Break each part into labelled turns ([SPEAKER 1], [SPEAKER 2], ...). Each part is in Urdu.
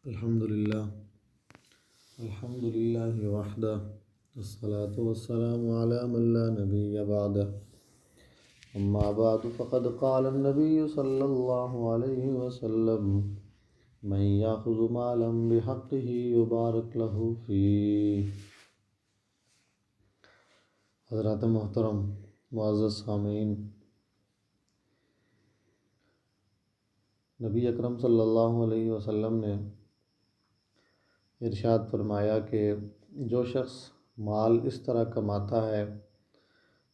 [SPEAKER 1] الحمد لله وحده والصلاة والسلام على من لا نبي بعده أما بعد فقد قال النبي صلى الله عليه وسلم من يأخذ مالا بحقه يبارك له فيه۔ حضرات محترم معزز سامعین، نبی اکرم صلی اللہ علیہ وسلم نے ارشاد فرمایا کہ جو شخص مال اس طرح کماتا ہے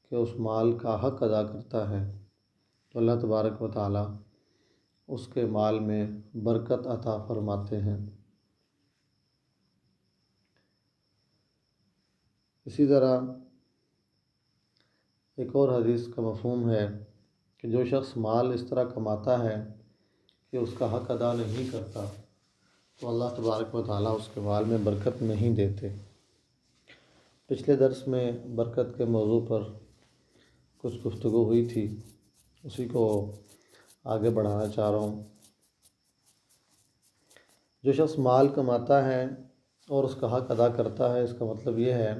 [SPEAKER 1] کہ اس مال کا حق ادا کرتا ہے تو اللہ تبارک و تعالی اس کے مال میں برکت عطا فرماتے ہیں۔ اسی طرح ایک اور حدیث کا مفہوم ہے کہ جو شخص مال اس طرح کماتا ہے کہ اس کا حق ادا نہیں کرتا تو اللہ تبارک و تعالیٰ اس کے مال میں برکت نہیں دیتے۔ پچھلے درس میں برکت کے موضوع پر کچھ گفتگو ہوئی تھی، اسی کو آگے بڑھانا چاہ رہا ہوں۔ جو شخص مال کماتا ہے اور اس کا حق ادا کرتا ہے، اس کا مطلب یہ ہے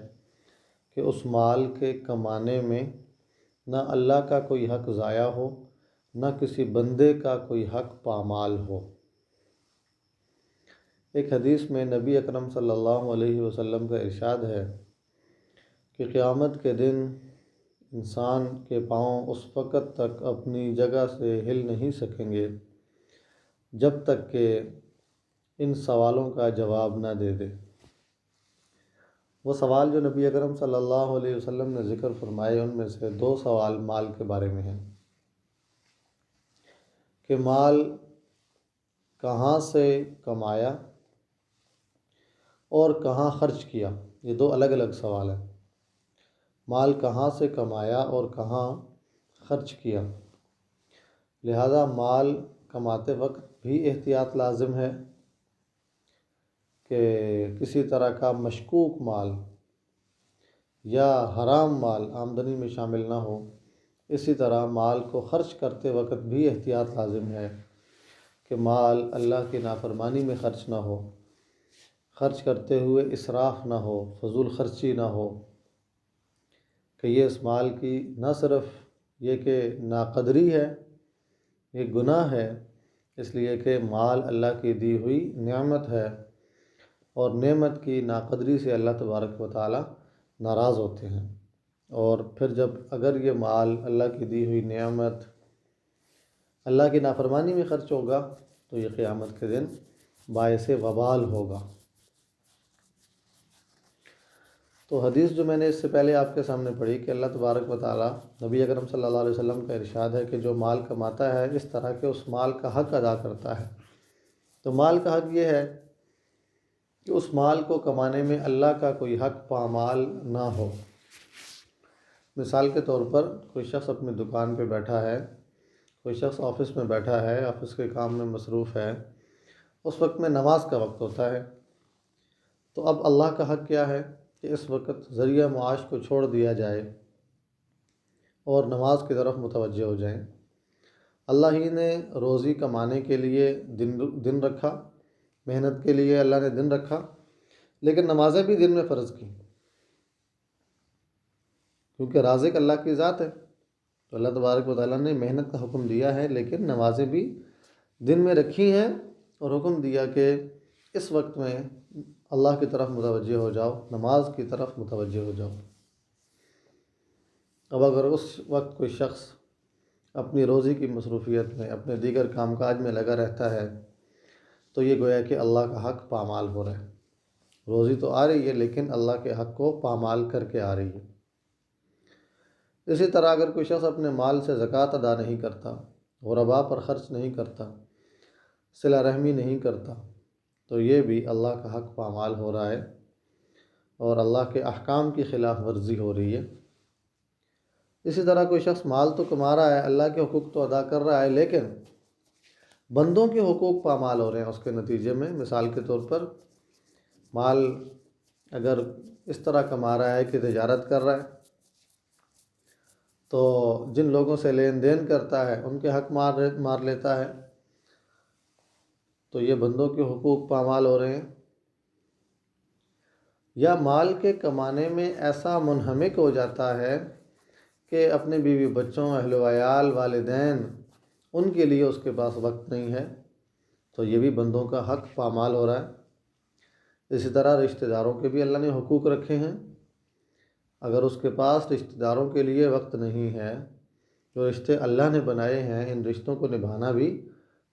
[SPEAKER 1] کہ اس مال کے کمانے میں نہ اللہ کا کوئی حق ضائع ہو، نہ کسی بندے کا کوئی حق پامال ہو۔ ایک حدیث میں نبی اکرم صلی اللہ علیہ وسلم کا ارشاد ہے کہ قیامت کے دن انسان کے پاؤں اس وقت تک اپنی جگہ سے ہل نہیں سکیں گے جب تک کہ ان سوالوں کا جواب نہ دے دے۔ وہ سوال جو نبی اکرم صلی اللہ علیہ وسلم نے ذکر فرمائے، ان میں سے 2 سوال مال کے بارے میں ہیں کہ مال کہاں سے کمایا اور کہاں خرچ کیا۔ یہ 2 الگ الگ سوال ہیں۔ مال کہاں سے کمایا اور کہاں خرچ کیا، لہذا مال کماتے وقت بھی احتیاط لازم ہے کہ کسی طرح کا مشکوک مال یا حرام مال آمدنی میں شامل نہ ہو۔ اسی طرح مال کو خرچ کرتے وقت بھی احتیاط لازم ہے کہ مال اللہ کی نافرمانی میں خرچ نہ ہو، خرچ کرتے ہوئے اسراف نہ ہو، فضول خرچی نہ ہو، کہ یہ اس مال کی نہ صرف یہ کہ ناقدری ہے، یہ گناہ ہے، اس لیے کہ مال اللہ کی دی ہوئی نعمت ہے، اور نعمت کی ناقدری سے اللہ تبارک و تعالی ناراض ہوتے ہیں۔ اور پھر جب اگر یہ مال اللہ کی دی ہوئی نعمت اللہ کی نافرمانی میں خرچ ہوگا تو یہ قیامت کے دن باعث وبال ہوگا۔ تو حدیث جو میں نے اس سے پہلے آپ کے سامنے پڑھی کہ اللہ تبارک و تعالیٰ، نبی اکرم صلی اللہ علیہ وسلم کا ارشاد ہے کہ جو مال کماتا ہے اس طرح کہ اس مال کا حق ادا کرتا ہے۔ تو مال کا حق یہ ہے کہ اس مال کو کمانے میں اللہ کا کوئی حق پامال نہ ہو۔ مثال کے طور پر کوئی شخص اپنی دکان پہ بیٹھا ہے، کوئی شخص آفس میں بیٹھا ہے، آفس کے کام میں مصروف ہے، اس وقت میں نماز کا وقت ہوتا ہے، تو اب اللہ کا حق کیا ہے کہ اس وقت ذریعہ معاش کو چھوڑ دیا جائے اور نماز کی طرف متوجہ ہو جائیں۔ اللہ ہی نے روزی کمانے کے لیے دن رکھا، محنت کے لیے اللہ نے دن رکھا، لیکن نمازیں بھی دن میں فرض کی، کیونکہ رازق اللہ کی ذات ہے۔ تو اللہ تبارک و تعالیٰ نے محنت کا حکم دیا ہے، لیکن نمازیں بھی دن میں رکھی ہیں اور حکم دیا کہ اس وقت میں اللہ کی طرف متوجہ ہو جاؤ، نماز کی طرف متوجہ ہو جاؤ۔ اب اگر اس وقت کوئی شخص اپنی روزی کی مصروفیت میں، اپنے دیگر کام کاج میں لگا رہتا ہے تو یہ گویا کہ اللہ کا حق پامال ہو رہا ہے۔ روزی تو آ رہی ہے لیکن اللہ کے حق کو پامال کر کے آ رہی ہے۔ اسی طرح اگر کوئی شخص اپنے مال سے زکوٰۃ ادا نہیں کرتا، غرباء پر خرچ نہیں کرتا، صلہ رحمی نہیں کرتا، تو یہ بھی اللہ کا حق پامال ہو رہا ہے اور اللہ کے احکام کی خلاف ورزی ہو رہی ہے۔ اسی طرح کوئی شخص مال تو کما رہا ہے، اللہ کے حقوق تو ادا کر رہا ہے، لیکن بندوں کے حقوق پامال ہو رہے ہیں اس کے نتیجے میں۔ مثال کے طور پر مال اگر اس طرح کما رہا ہے کہ تجارت کر رہا ہے تو جن لوگوں سے لین دین کرتا ہے ان کے حق مار لیتا ہے، تو یہ بندوں کے حقوق پامال ہو رہے ہیں، یا مال کے کمانے میں ایسا منہمک ہو جاتا ہے کہ اپنے بیوی بچوں، اہل و عیال، والدین، ان کے لیے اس کے پاس وقت نہیں ہے، تو یہ بھی بندوں کا حق پامال ہو رہا ہے۔ اسی طرح رشتہ داروں کے بھی اللہ نے حقوق رکھے ہیں، اگر اس کے پاس رشتہ داروں کے لیے وقت نہیں ہے، جو رشتے اللہ نے بنائے ہیں ان رشتوں کو نبھانا بھی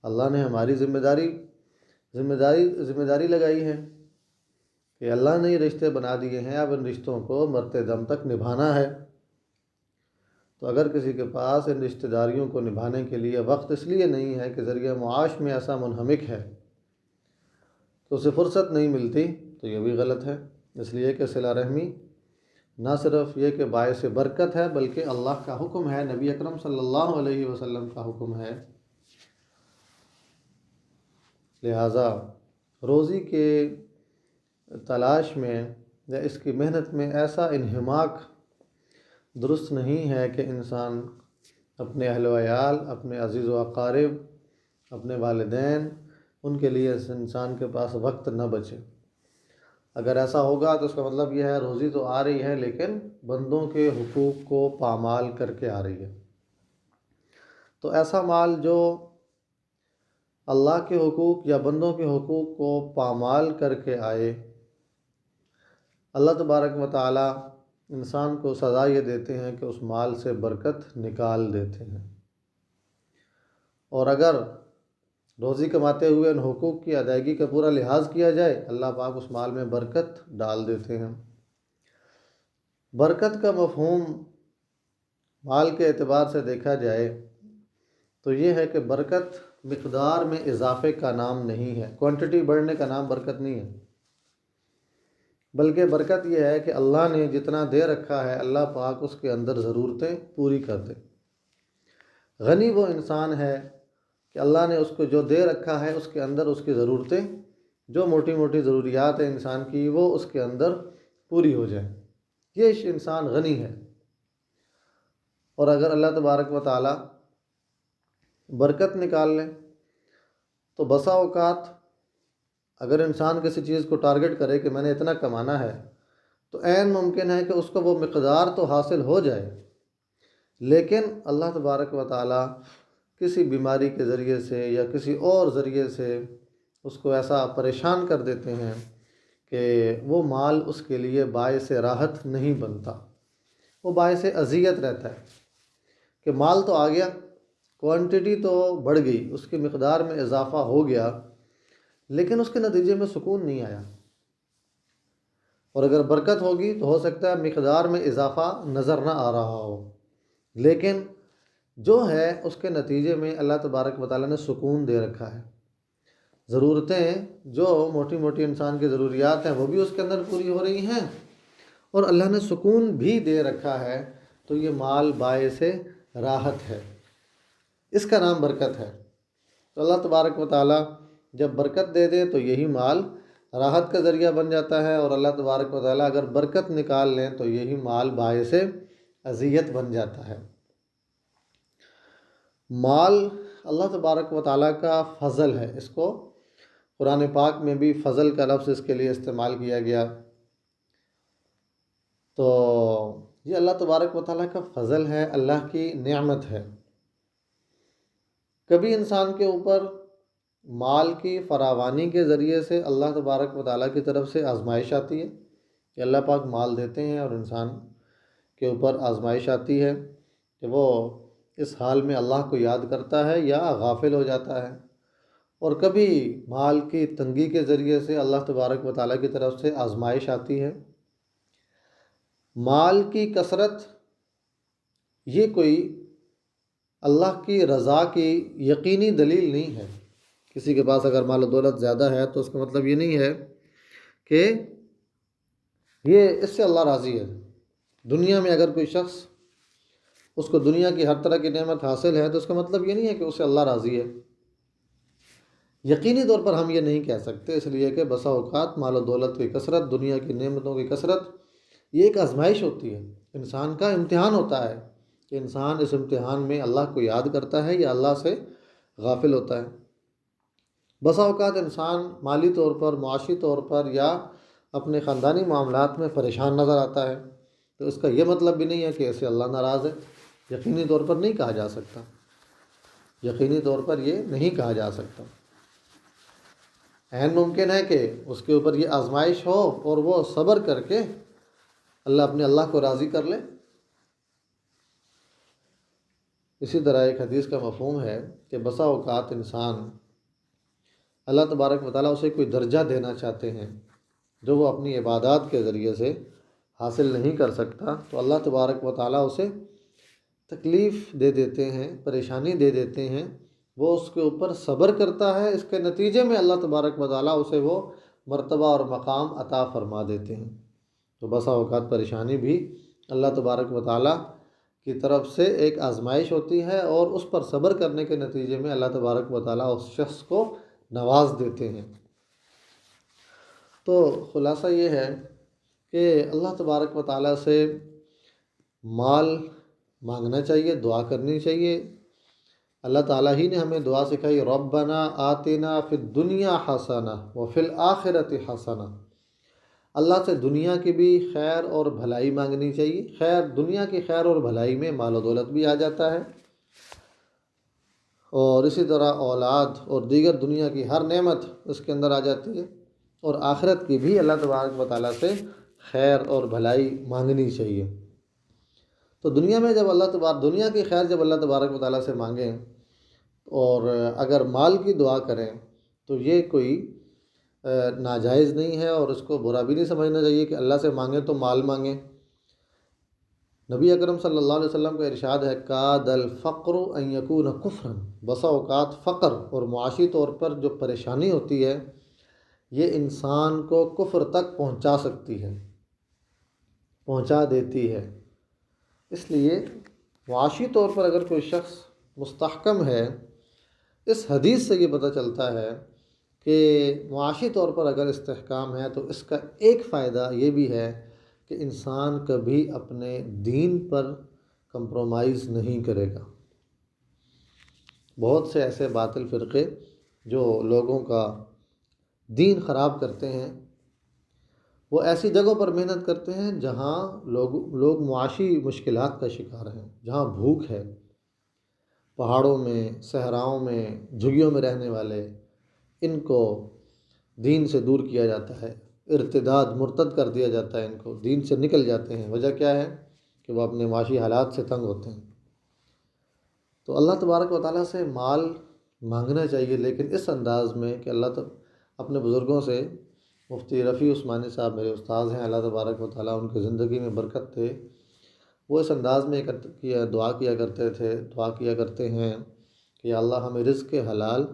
[SPEAKER 1] اللہ نے ہماری ذمہ داری لگائی ہے کہ اللہ نے یہ رشتے بنا دیے ہیں، اب ان رشتوں کو مرتے دم تک نبھانا ہے۔ تو اگر کسی کے پاس ان رشتہ داریوں کو نبھانے کے لیے وقت اس لیے نہیں ہے کہ ذریعہ معاش میں ایسا منہمک ہے تو اسے فرصت نہیں ملتی، تو یہ بھی غلط ہے۔ اس لیے کہ صلہ رحمی نہ صرف یہ کہ باعث برکت ہے، بلکہ اللہ کا حکم ہے، نبی اکرم صلی اللہ علیہ وسلم کا حکم ہے۔ لہٰذا روزی کے تلاش میں یا اس کی محنت میں ایسا انہماک درست نہیں ہے کہ انسان اپنے اہل و عیال، اپنے عزیز و اقارب، اپنے والدین، ان کے لیے اس انسان کے پاس وقت نہ بچے۔ اگر ایسا ہوگا تو اس کا مطلب یہ ہے روزی تو آ رہی ہے لیکن بندوں کے حقوق کو پامال کر کے آ رہی ہے۔ تو ایسا مال جو اللہ کے حقوق یا بندوں کے حقوق کو پامال کر کے آئے، اللہ تبارک و تعالی انسان کو سزا یہ دیتے ہیں کہ اس مال سے برکت نکال دیتے ہیں، اور اگر روزی کماتے ہوئے ان حقوق کی ادائیگی کا پورا لحاظ کیا جائے، اللہ پاک اس مال میں برکت ڈال دیتے ہیں۔ برکت کا مفہوم مال کے اعتبار سے دیکھا جائے تو یہ ہے کہ برکت مقدار میں اضافے کا نام نہیں ہے، کوانٹٹی بڑھنے کا نام برکت نہیں ہے، بلکہ برکت یہ ہے کہ اللہ نے جتنا دے رکھا ہے اللہ پاک اس کے اندر ضرورتیں پوری کر دے۔ غنی وہ انسان ہے کہ اللہ نے اس کو جو دے رکھا ہے اس کے اندر اس کی ضرورتیں، جو موٹی موٹی ضروریات ہیں انسان کی، وہ اس کے اندر پوری ہو جائیں، یہ انسان غنی ہے۔ اور اگر اللہ تبارک و تعالی برکت نکال لیں تو بسا اوقات اگر انسان کسی چیز کو ٹارگٹ کرے کہ میں نے اتنا کمانا ہے تو عین ممکن ہے کہ اس کو وہ مقدار تو حاصل ہو جائے، لیکن اللہ تبارک و تعالی کسی بیماری کے ذریعے سے یا کسی اور ذریعے سے اس کو ایسا پریشان کر دیتے ہیں کہ وہ مال اس کے لیے باعث راحت نہیں بنتا، وہ باعث اذیت رہتا ہے کہ مال تو آ گیا، کوانٹٹی تو بڑھ گئی، اس کی مقدار میں اضافہ ہو گیا، لیکن اس کے نتیجے میں سکون نہیں آیا۔ اور اگر برکت ہوگی تو ہو سکتا ہے مقدار میں اضافہ نظر نہ آ رہا ہو، لیکن جو ہے اس کے نتیجے میں اللہ تبارک و تعالیٰ نے سکون دے رکھا ہے۔ ضرورتیں جو موٹی موٹی انسان کی ضروریات ہیں وہ بھی اس کے اندر پوری ہو رہی ہیں، اور اللہ نے سکون بھی دے رکھا ہے، تو یہ مال باعث راحت ہے، اس کا نام برکت ہے۔ تو اللہ تبارک و تعالیٰ جب برکت دے دے تو یہی مال راحت کا ذریعہ بن جاتا ہے، اور اللہ تبارک و تعالیٰ اگر برکت نکال لیں تو یہی مال باعث اذیت بن جاتا ہے۔ مال اللہ تبارک و تعالیٰ کا فضل ہے، اس کو قرآن پاک میں بھی فضل کا لفظ اس کے لیے استعمال کیا گیا۔ تو یہ اللہ تبارک و تعالیٰ کا فضل ہے، اللہ کی نعمت ہے۔ کبھی انسان کے اوپر مال کی فراوانی کے ذریعے سے اللہ تبارک و تعالیٰ کی طرف سے آزمائش آتی ہے کہ اللہ پاک مال دیتے ہیں اور انسان کے اوپر آزمائش آتی ہے کہ وہ اس حال میں اللہ کو یاد کرتا ہے یا غافل ہو جاتا ہے۔ اور کبھی مال کی تنگی کے ذریعے سے اللہ تبارک و تعالیٰ کی طرف سے آزمائش آتی ہے۔ مال کی کثرت یہ کوئی اللہ کی رضا کی یقینی دلیل نہیں ہے۔ کسی کے پاس اگر مال و دولت زیادہ ہے تو اس کا مطلب یہ نہیں ہے کہ یہ اس سے اللہ راضی ہے۔ دنیا میں اگر کوئی شخص اس کو دنیا کی ہر طرح کی نعمت حاصل ہے تو اس کا مطلب یہ نہیں ہے کہ اس سے اللہ راضی ہے۔ یقینی طور پر ہم یہ نہیں کہہ سکتے، اس لیے کہ بسا اوقات مال و دولت کی کثرت، دنیا کی نعمتوں کی کثرت یہ ایک آزمائش ہوتی ہے، انسان کا امتحان ہوتا ہے کہ انسان اس امتحان میں اللہ کو یاد کرتا ہے یا اللہ سے غافل ہوتا ہے۔ بسا اوقات انسان مالی طور پر، معاشی طور پر یا اپنے خاندانی معاملات میں پریشان نظر آتا ہے، تو اس کا یہ مطلب بھی نہیں ہے کہ اسے اللہ ناراض ہے۔ یقینی طور پر نہیں کہا جا سکتا، یقینی طور پر یہ نہیں کہا جا سکتا۔ عین ممکن ہے کہ اس کے اوپر یہ آزمائش ہو اور وہ صبر کر کے اپنے اللہ کو راضی کر لے۔ اسی طرح ایک حدیث کا مفہوم ہے کہ بسا اوقات انسان، اللہ تبارک و تعالیٰ اسے کوئی درجہ دینا چاہتے ہیں جو وہ اپنی عبادات کے ذریعے سے حاصل نہیں کر سکتا، تو اللہ تبارک و تعالیٰ اسے تکلیف دے دیتے ہیں، پریشانی دے دیتے ہیں، وہ اس کے اوپر صبر کرتا ہے، اس کے نتیجے میں اللہ تبارک و تعالیٰ اسے وہ مرتبہ اور مقام عطا فرما دیتے ہیں۔ تو بسا اوقات پریشانی بھی اللہ تبارک و تعالیٰ کی طرف سے ایک آزمائش ہوتی ہے، اور اس پر صبر کرنے کے نتیجے میں اللہ تبارک و تعالیٰ اس شخص کو نواز دیتے ہیں۔ تو خلاصہ یہ ہے کہ اللہ تبارک و تعالیٰ سے مال مانگنا چاہیے، دعا کرنی چاہیے۔ اللہ تعالیٰ ہی نے ہمیں دعا سکھائی، ربنا آتنا فی الدنیا حسنہ وفی الآخرۃ حسنہ۔ اللہ سے دنیا کی بھی خیر اور بھلائی مانگنی چاہیے۔ خیر، دنیا کی خیر اور بھلائی میں مال و دولت بھی آ جاتا ہے، اور اسی طرح اولاد اور دیگر دنیا کی ہر نعمت اس کے اندر آ جاتی ہے، اور آخرت کی بھی اللہ تبارک و تعالیٰ سے خیر اور بھلائی مانگنی چاہیے۔ تو دنیا میں جب دنیا کی خیر جب اللہ تبارک و تعالیٰ سے مانگیں، اور اگر مال کی دعا کریں، تو یہ کوئی ناجائز نہیں ہے، اور اس کو برا بھی نہیں سمجھنا چاہیے کہ اللہ سے مانگیں تو مال مانگیں۔ نبی اکرم صلی اللہ علیہ وسلم کا ارشاد ہے، کاد الفقر ان یکون کفرا۔ بسا اوقات فقر اور معاشی طور پر جو پریشانی ہوتی ہے، یہ انسان کو کفر تک پہنچا سکتی ہے، پہنچا دیتی ہے۔ اس لیے معاشی طور پر اگر کوئی شخص مستحکم ہے، اس حدیث سے یہ پتہ چلتا ہے کہ معاشی طور پر اگر استحکام ہے، تو اس کا ایک فائدہ یہ بھی ہے کہ انسان کبھی اپنے دین پر کمپرومائز نہیں کرے گا۔ بہت سے ایسے باطل فرقے جو لوگوں کا دین خراب کرتے ہیں، وہ ایسی جگہوں پر محنت کرتے ہیں جہاں لوگ معاشی مشکلات کا شکار ہیں، جہاں بھوک ہے، پہاڑوں میں، صحراؤں میں، جھگیوں میں رہنے والے، ان کو دین سے دور کیا جاتا ہے، ارتداد، مرتد کر دیا جاتا ہے، ان کو دین سے نکل جاتے ہیں۔ وجہ کیا ہے؟ کہ وہ اپنے معاشی حالات سے تنگ ہوتے ہیں۔ تو اللہ تبارک و تعالیٰ سے مال مانگنا چاہیے، لیکن اس انداز میں کہ اپنے بزرگوں سے، مفتی رفیع عثمانی صاحب میرے استاذ ہیں، اللہ تبارک و تعالیٰ ان کی زندگی میں برکت تھے، وہ اس انداز میں دعا کیا کرتے ہیں کہ یا اللہ ہمیں رزق حلال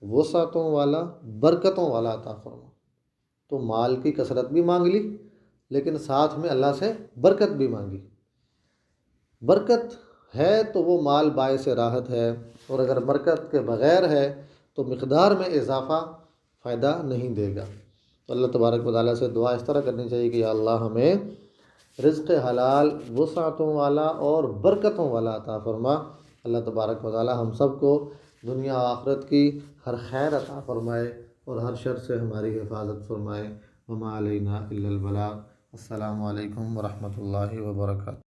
[SPEAKER 1] وسعتوں والا، برکتوں والا عطا فرما۔ تو مال کی کثرت بھی مانگ لی، لیکن ساتھ میں اللہ سے برکت بھی مانگی۔ برکت ہے تو وہ مال باعث راحت ہے، اور اگر برکت کے بغیر ہے تو مقدار میں اضافہ فائدہ نہیں دے گا۔ تو اللہ تبارک و تعالیٰ سے دعا اس طرح کرنی چاہیے کہ یا اللہ ہمیں رزق حلال وسعتوں والا اور برکتوں والا عطا فرما۔ اللہ تبارک و تعالیٰ ہم سب کو دنیا و آخرت کی ہر خیر عطا فرمائے، اور ہر شر سے ہماری حفاظت فرمائے۔ وما علینا الا البلاغ۔ السلام علیکم ورحمۃ اللہ وبرکاتہ۔